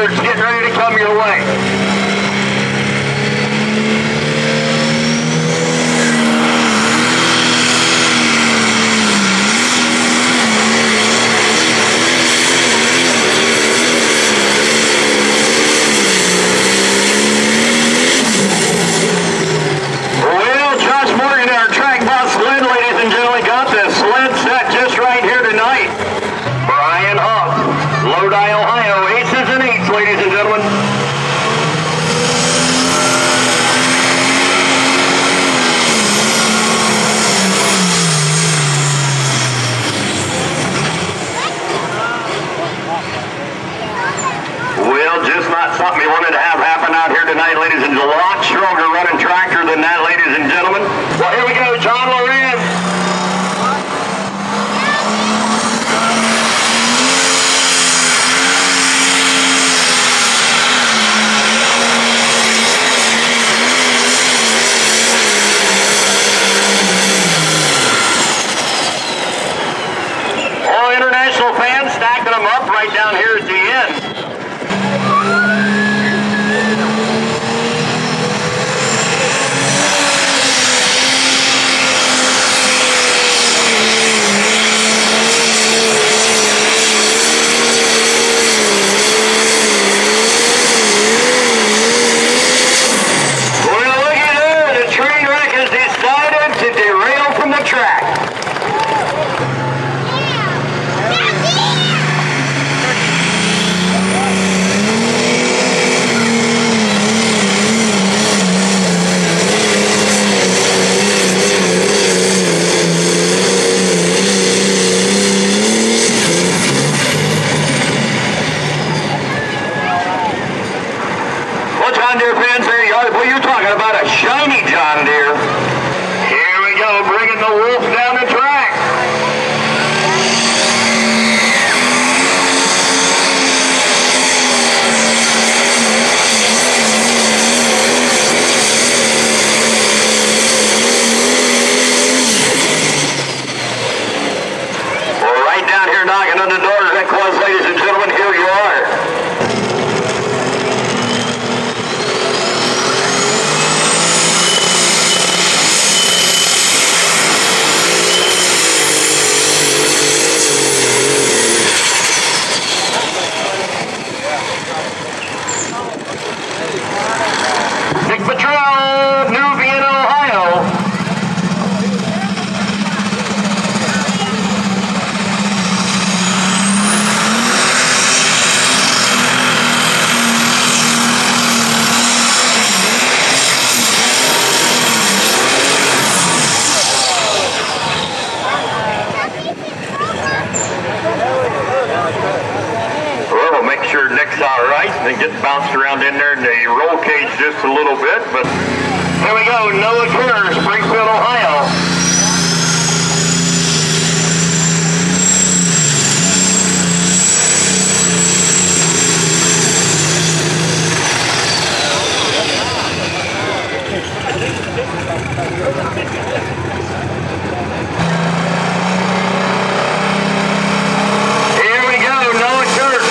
Getting ready to come your way. Well, Josh Morgan, our track boss sled, ladies and gentlemen, got this sled set just right here tonight. Brian Huff, Lodi, Ohio, aces and eights, ladies and gentlemen. Well, just not something you wanted to have happen out here tonight, ladies and gentlemen. A lot stronger running tractor than that, ladies and gentlemen. Well, here we go, John Lorenz. All international fans stacking them up right down here at the end. John Deere fans, there you are. Boy, you're talking about a shiny John Deere. Here we go, bringing the wolf down the track. Well, right down here knocking on the door, that was, ladies and gentlemen, here you are. Then gets bounced around in there in the roll cage just a little bit, but here we go, Noah Turner, Springfield, Ohio. Here we go, Noah Turner.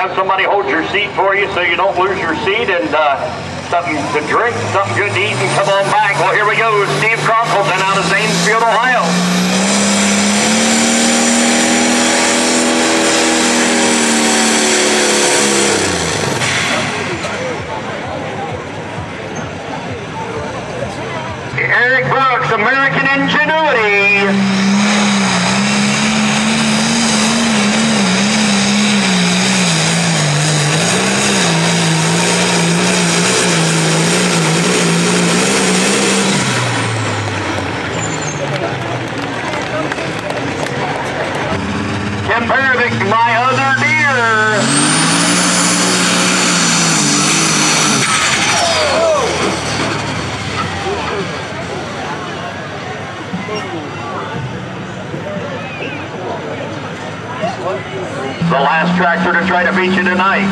have somebody hold your seat for you so you don't lose your seat, and something to drink, something good to eat, and come on back. Well, here we go. Steve Cronkleton out of Zanesfield, Ohio. Eric Brooks, American Engine-uity. My other Deere. The last tractor to try to beat you tonight.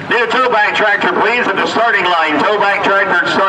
New tow back tractor, please, at the starting line. Tow back tractor at starting